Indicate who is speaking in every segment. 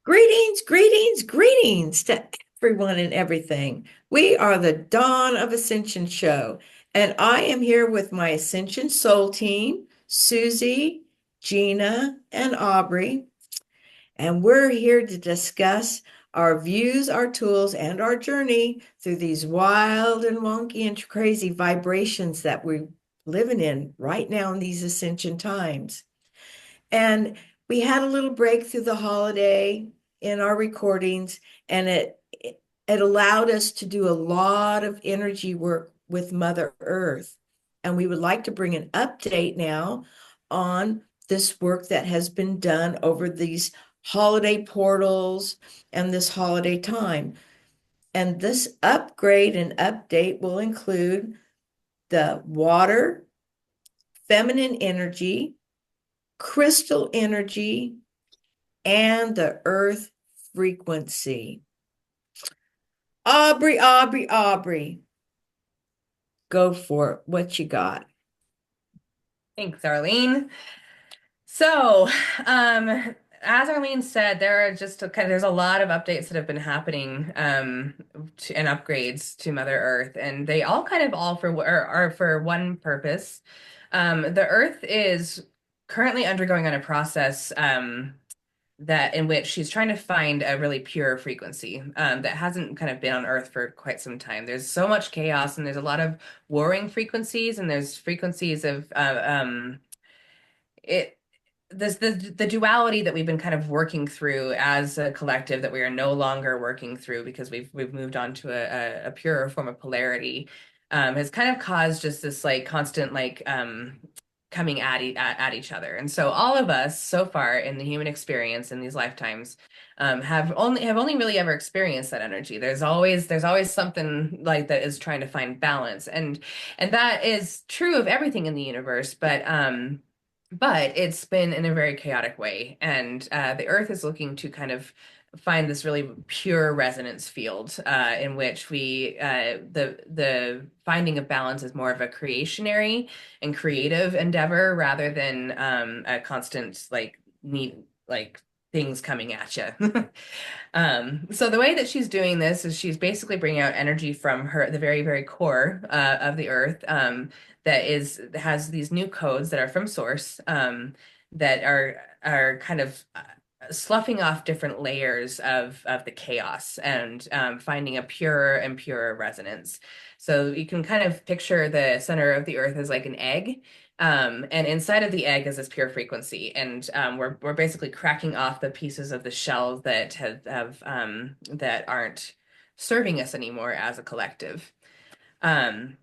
Speaker 1: Greetings, greetings, greetings to everyone and everything. We are the Dawn of Ascension show, and I am here with my Ascension Soul team, Susie, Gina, and Aubrey, and we're here to discuss our views, our tools, and our journey through these wild and wonky and crazy vibrations that we're living in right now in these Ascension times. And we had a little break through the holiday in our recordings, and it allowed us to do a lot of energy work with Mother Earth. And we would like to bring an update now on this work that has been done over these holiday portals and this holiday time. And this upgrade and update will include the water, feminine energy, crystal energy, and the earth frequency. Aubrey, go for it. What you got?
Speaker 2: Thanks, Arlene. So, as Arlene said, there are there's a lot of updates that have been happening and upgrades to Mother Earth, and they all kind of all for are for one purpose. The Earth is currently undergoing on a process that in which she's trying to find a really pure frequency that hasn't kind of been on Earth for quite some time. There's so much chaos, and there's a lot of warring frequencies, and there's frequencies of it this the duality that we've been kind of working through as a collective that we are no longer working through because we've moved on to a purer form of polarity has kind of caused just this like constant coming at each other. And so all of us so far in the human experience in these lifetimes have only really ever experienced that energy. There's always something like that is trying to find balance, and that is true of everything in the universe, but it's been in a very chaotic way. And the Earth is looking to kind of find this really pure resonance field in which the finding of balance is more of a creationary and creative endeavor rather than a constant need like things coming at you. So the way that she's doing this is she's basically bringing out energy from the very, very core of the earth has these new codes that are from source that are kind of sloughing off different layers of the chaos and finding a purer and purer resonance. So you can kind of picture the center of the earth as like an egg. And inside of the egg is this pure frequency, and we're basically cracking off the pieces of the shell that that aren't serving us anymore as a collective. Um,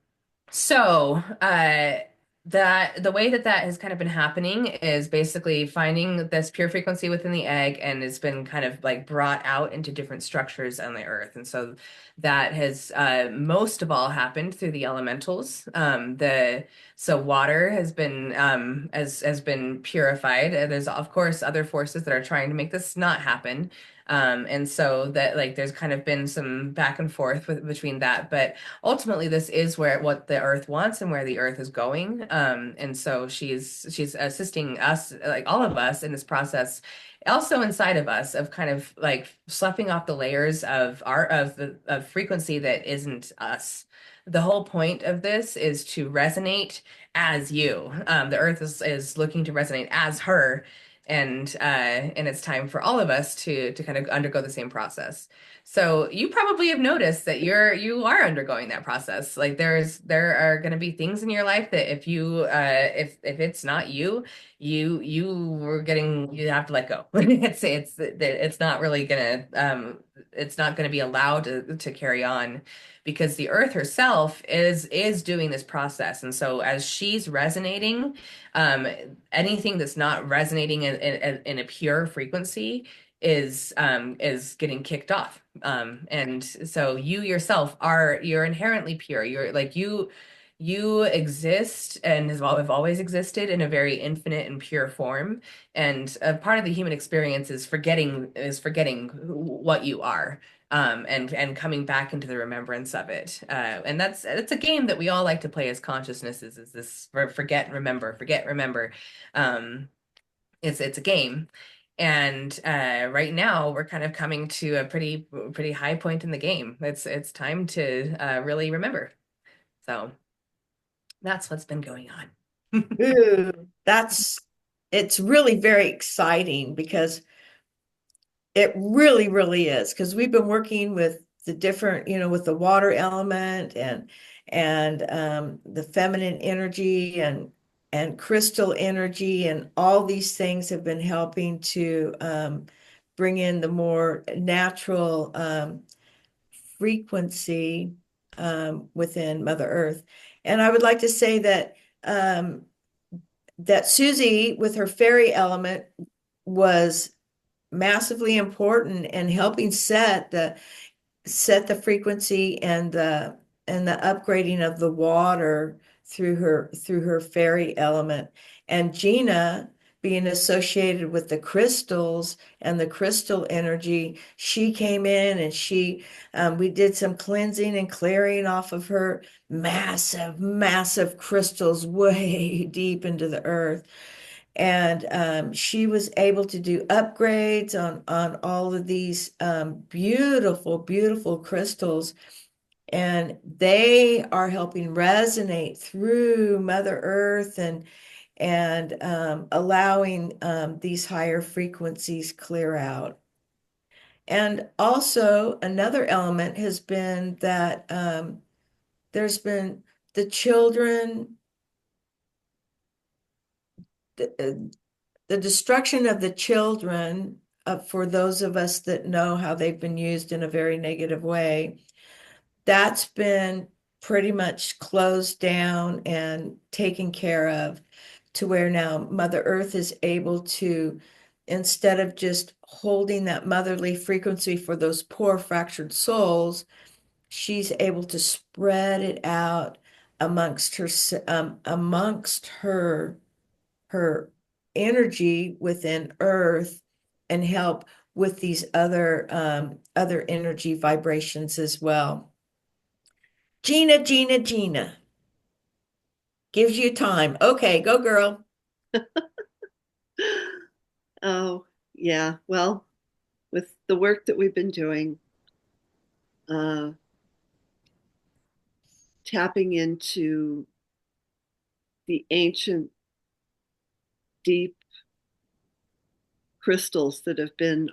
Speaker 2: so that the way that that has kind of been happening is basically finding this pure frequency within the egg, and it's been kind of like brought out into different structures on the earth. And so that has most of all happened through the elementals. The so water has been purified. There's of course other forces that are trying to make this not happen. And so that like there's kind of been some back and forth between that, but ultimately this is where what the earth wants and where the earth is going. And so she's assisting us, like all of us in this process, also inside of us of kind of like sloughing off the layers of frequency that isn't us. The whole point of this is to resonate as you. The earth is looking to resonate as her, and it's time for all of us to kind of undergo the same process. So you probably have noticed that you are undergoing that process. Like there are going to be things in your life that if it's not you, you have to let go. It's not really gonna it's not going to be allowed to carry on because the earth herself is doing this process. And so as she's resonating, um anything that's not resonating in a pure frequency is getting kicked off. And so you yourself you're inherently pure. You exist and have always existed in a very infinite and pure form. And a part of the human experience is forgetting what you are. And coming back into the remembrance of it. And that's a game that we all like to play as consciousnesses, is this forget, remember, forget, remember. Um, it's a game. And right now we're kind of coming to a pretty high point in the game. It's time to really remember. So that's what's been going on.
Speaker 1: Ooh, it's really very exciting because it really, really is. Because we've been working with the different, with the water element and the feminine energy and crystal energy, and all these things have been helping to bring in the more natural frequency within Mother Earth. And I would like to say um, that Susie, with her fairy element, was massively important in helping set the frequency and the upgrading of the water through her fairy element. And Gina, being associated with the crystals and the crystal energy, she came in and we did some cleansing and clearing off of her massive, massive crystals way deep into the earth. And she was able to do upgrades on all of these beautiful, beautiful crystals, and they are helping resonate through Mother Earth and allowing these higher frequencies clear out. And also another element has been that there's been the children, the, the destruction of the children, for those of us that know how they've been used in a very negative way, that's been pretty much closed down and taken care of, to where now Mother Earth is able to, instead of just holding that motherly frequency for those poor fractured souls, she's able to spread it out amongst her energy within Earth, and help with these other energy vibrations as well. Gina, Gina, Gina gives you time. Okay, go girl.
Speaker 3: Oh, yeah. Well, with the work that we've been doing, uh, tapping into the ancient, deep crystals that have been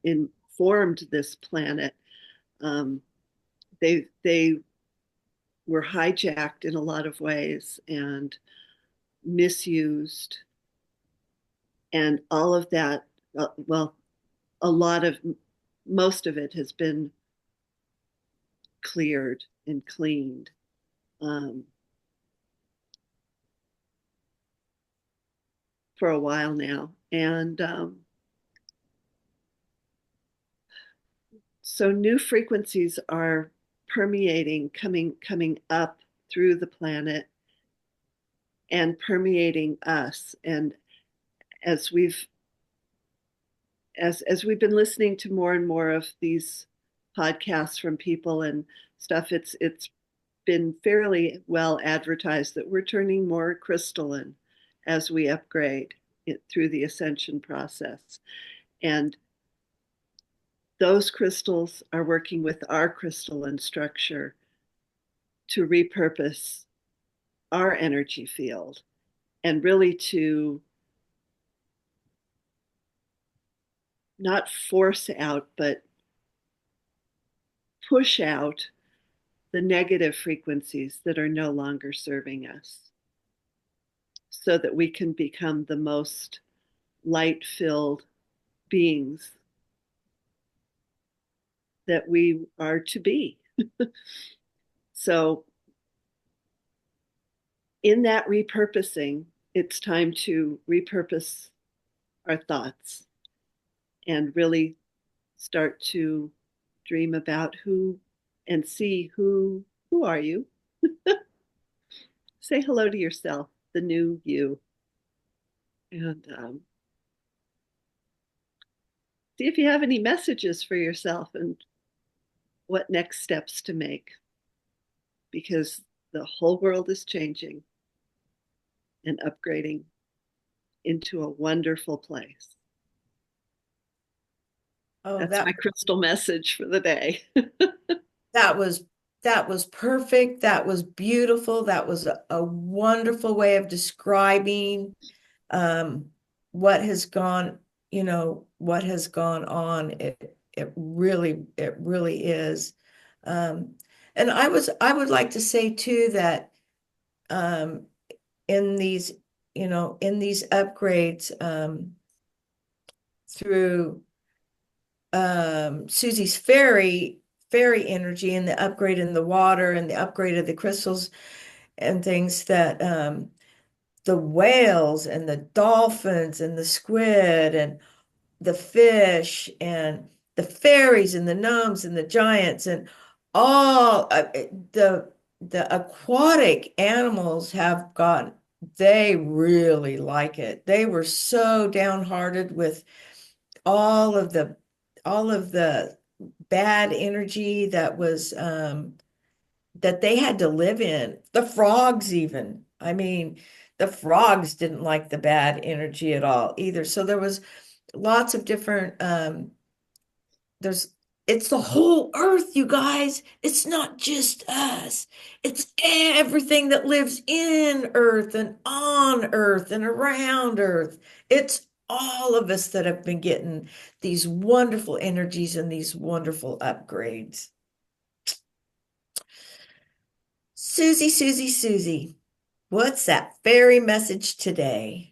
Speaker 3: informed this planet. Um, they were hijacked in a lot of ways and misused, and all of that. Well, a lot of most of it has been cleared and cleaned. Um, for a while now. And so new frequencies are permeating, coming up through the planet and permeating us. And as we've as we've been listening to more and more of these podcasts from people and stuff, it's been fairly well advertised that we're turning more crystalline as we upgrade it through the ascension process. And those crystals are working with our crystalline structure to repurpose our energy field and really to not force out, but push out the negative frequencies that are no longer serving us so that we can become the most light filled beings that we are to be. So, in that repurposing, it's time to repurpose our thoughts and really start to dream about who and see who are you. Say hello to yourself, the new you, and see if you have any messages for yourself and what next steps to make, because the whole world is changing and upgrading into a wonderful place.
Speaker 1: Oh,
Speaker 3: That's my crystal message for the day.
Speaker 1: that was that was perfect. That was beautiful. That was a wonderful way of describing um, what has gone, what has gone on. It really is. Um, and I would like to say too that um, in these, in these upgrades through Susie's fairy energy and the upgrade in the water and the upgrade of the crystals and things that the whales and the dolphins and the squid and the fish and the fairies and the gnomes and the giants and all the aquatic animals have gone, they really like it. They were so downhearted with all of the all of the bad energy that was that they had to live in. The frogs even. I mean, the frogs didn't like the bad energy at all either. So there was lots of different there's it's the whole earth, you guys. It's not just us. It's everything that lives in earth and on earth and around earth. It's all of us that have been getting these wonderful energies and these wonderful upgrades. Susie, Susie, Susie, what's that fairy message today?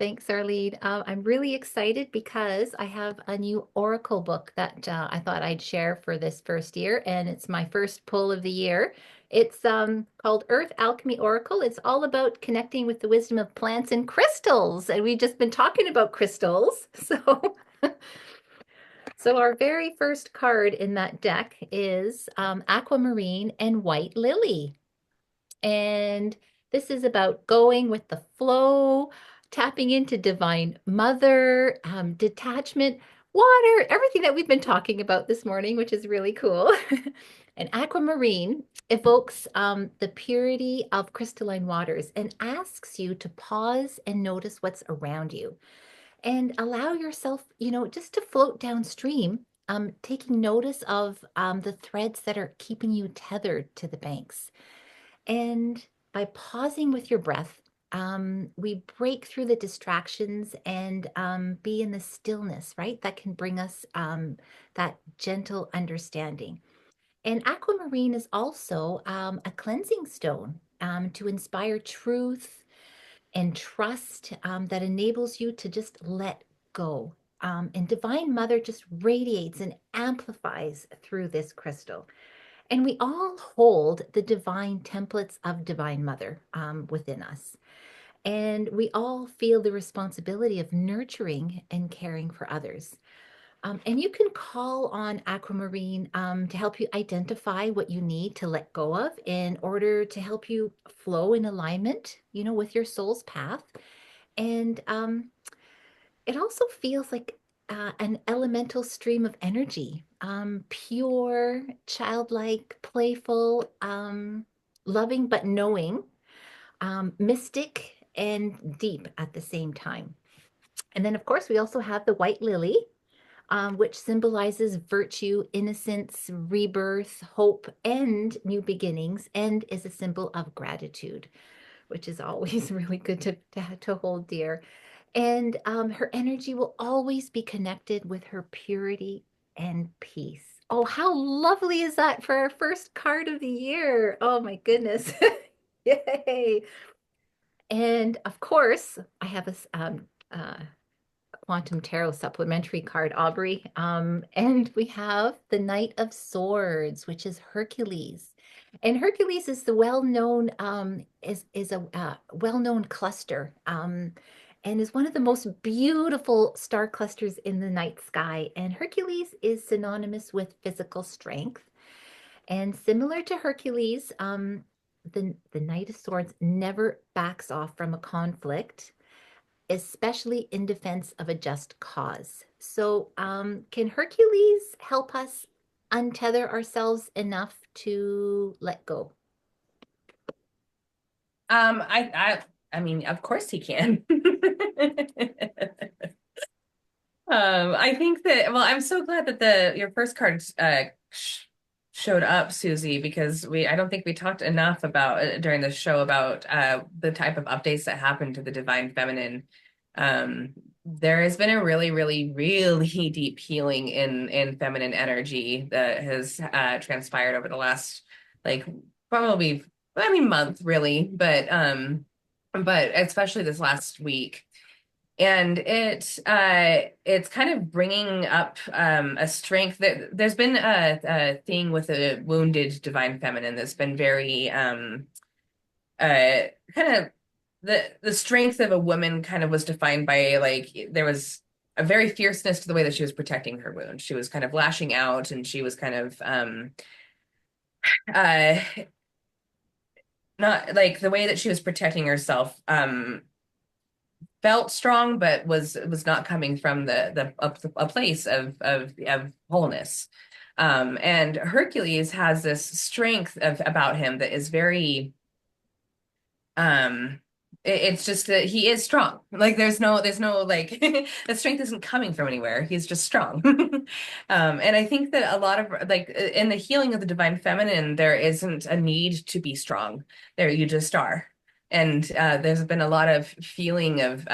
Speaker 4: Thanks, Arlene. I'm really excited because I have a new Oracle book that I thought I'd share for this first year, and it's my first pull of the year. It's called Earth Alchemy Oracle. It's all about connecting with the wisdom of plants and crystals, and we've just been talking about crystals. So our very first card in that deck is Aquamarine and White Lily. And this is about going with the flow, tapping into Divine Mother, detachment, water, everything that we've been talking about this morning, which is really cool. And aquamarine evokes the purity of crystalline waters and asks you to pause and notice what's around you and allow yourself, just to float downstream, taking notice of the threads that are keeping you tethered to the banks. And by pausing with your breath, we break through the distractions and be in the stillness, right? That can bring us that gentle understanding. And aquamarine is also a cleansing stone to inspire truth and trust that enables you to just let go. And Divine Mother just radiates and amplifies through this crystal. And we all hold the divine templates of Divine Mother within us. And we all feel the responsibility of nurturing and caring for others. And you can call on Aquamarine to help you identify what you need to let go of in order to help you flow in alignment, with your soul's path. And it also feels like an elemental stream of energy, pure, childlike, playful, loving, but knowing, mystic, and deep at the same time. And then, of course, we also have the white lily, which symbolizes virtue, innocence, rebirth, hope, and new beginnings, and is a symbol of gratitude, which is always really good to hold dear. And her energy will always be connected with her purity and peace. Oh, how lovely is that for our first card of the year? Oh my goodness. Yay. And of course, I have a Quantum Tarot supplementary card, Aubrey. And we have the Knight of Swords, which is Hercules. And Hercules is the well-known is a well-known cluster, and is one of the most beautiful star clusters in the night sky. And Hercules is synonymous with physical strength. And similar to Hercules, the Knight of Swords never backs off from a conflict, especially in defense of a just cause. So, can Hercules help us untether ourselves enough to let go?
Speaker 2: I mean, of course he can. I think that, well, I'm so glad that the your first card showed up, Susie, because I don't think we talked enough about during the show about the type of updates that happen to the divine feminine. There has been a really, really, really deep healing in feminine energy that has transpired over the last like probably, I mean, month really, but especially this last week. And it's kind of bringing up a strength that there's been a thing with a wounded divine feminine that's been very kind of the strength of a woman kind of was defined by like there was a very fierceness to the way that she was protecting her wound. She was kind of lashing out, and she was kind of uh not like the way that she was protecting herself felt strong, but was not coming from a place of wholeness. And Hercules has this strength about him that is very um it's just that he is strong. Like there's no like the strength isn't coming from anywhere. He's just strong. And I think that a lot of like in the healing of the divine feminine, there isn't a need to be strong. There you just are. And there's been a lot of feeling of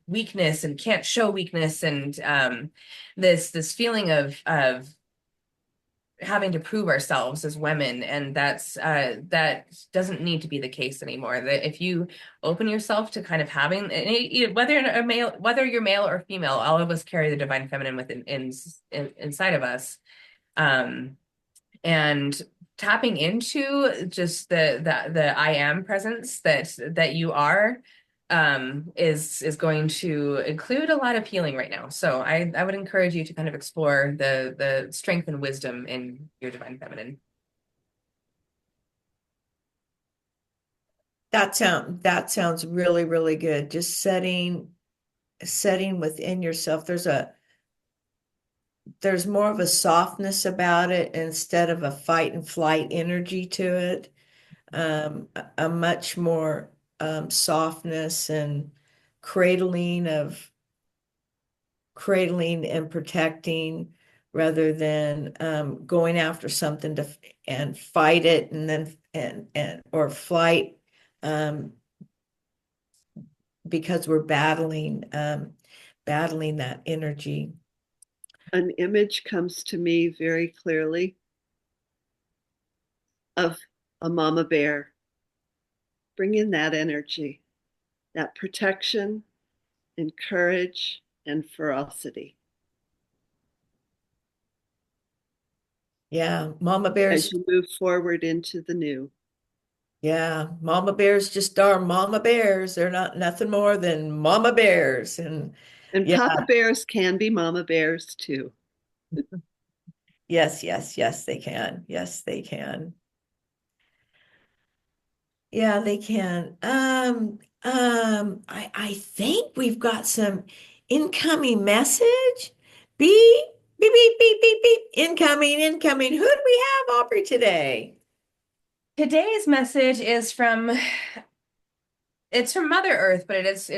Speaker 2: weakness and can't show weakness, and this feeling of having to prove ourselves as women, and that doesn't need to be the case anymore. That if you open yourself to kind of having whether you're male or female, all of us carry the divine feminine inside of us. um and tapping into just the I am presence that you are is going to include a lot of healing right now. So I would encourage you to kind of explore the strength and wisdom in your divine feminine.
Speaker 1: That sounds really, really good. Just setting within yourself. There's more of a softness about it instead of a fight and flight energy to it. A much more softness and cradling of cradling and protecting rather than going after something and fight it and then and or flight um, because we're battling that energy.
Speaker 3: An image comes to me very clearly of a mama bear. Bring in that energy, that protection and courage and ferocity
Speaker 1: Yeah, mama bears.
Speaker 3: as you move forward into the new.
Speaker 1: Yeah, mama bears just are mama bears. They're not nothing more than mama bears. And
Speaker 3: And
Speaker 1: yeah,
Speaker 3: papa bears can be mama bears too.
Speaker 1: yes, yes, yes, they can. Yes, they can. Yeah, they can. I think we've got some incoming message. Beep, beep, beep, beep, beep, beep. Incoming, incoming. Who do we have, Aubrey, today?
Speaker 2: Today's message is from it's from Mother Earth, but it's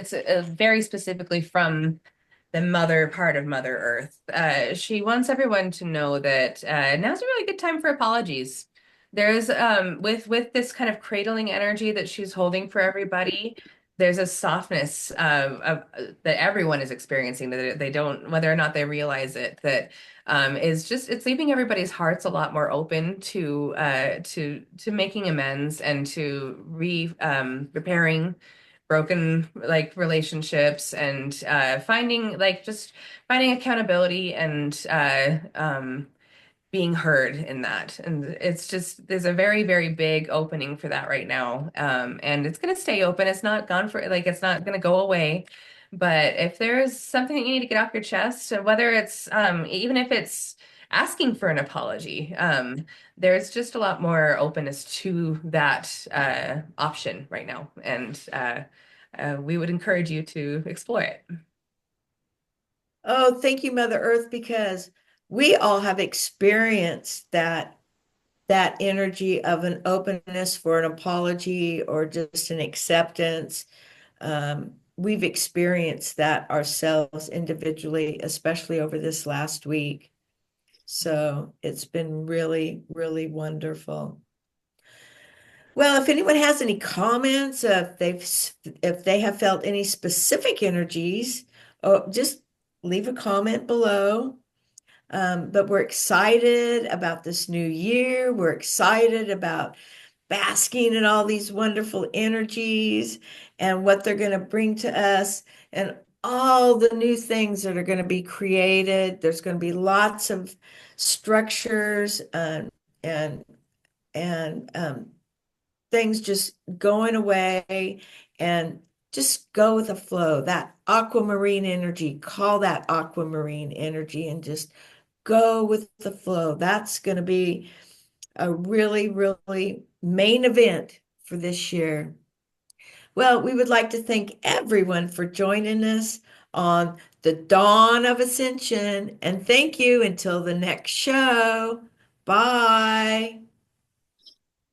Speaker 2: very specifically from the mother part of Mother Earth. She wants everyone to know that now's a really good time for apologies. There's with this kind of cradling energy that she's holding for everybody, there's a softness that everyone is experiencing that they don't, whether or not they realize it, that is just it's leaving everybody's hearts a lot more open to making amends and to repairing broken like relationships, and finding like just finding accountability and being heard in that. And it's just there's a very, very big opening for that right now. And it's going to stay open. It's not gone for like it's not going to go away. But if there's something that you need to get off your chest, whether it's even if it's asking for an apology, there's just a lot more openness to that option right now. And we would encourage you to explore it.
Speaker 1: Oh, thank you, Mother Earth, because we all have experienced that energy of an openness for an apology or just an acceptance. we've experienced that ourselves individually, especially over this last week. So it's been really, really wonderful. Well, if anyone has any comments, if they have felt any specific energies, just leave a comment below. But we're excited about this new year. We're excited about basking in all these wonderful energies and what they're going to bring to us and all the new things that are going to be created. There's going to be lots of structures and things just going away, and just go with the flow. That aquamarine energy, call that aquamarine energy, and just go with the flow. That's going to be a really, really main event for this year. Well, we would like to thank everyone for joining us on the Dawn of Ascension, and thank you until the next show. Bye.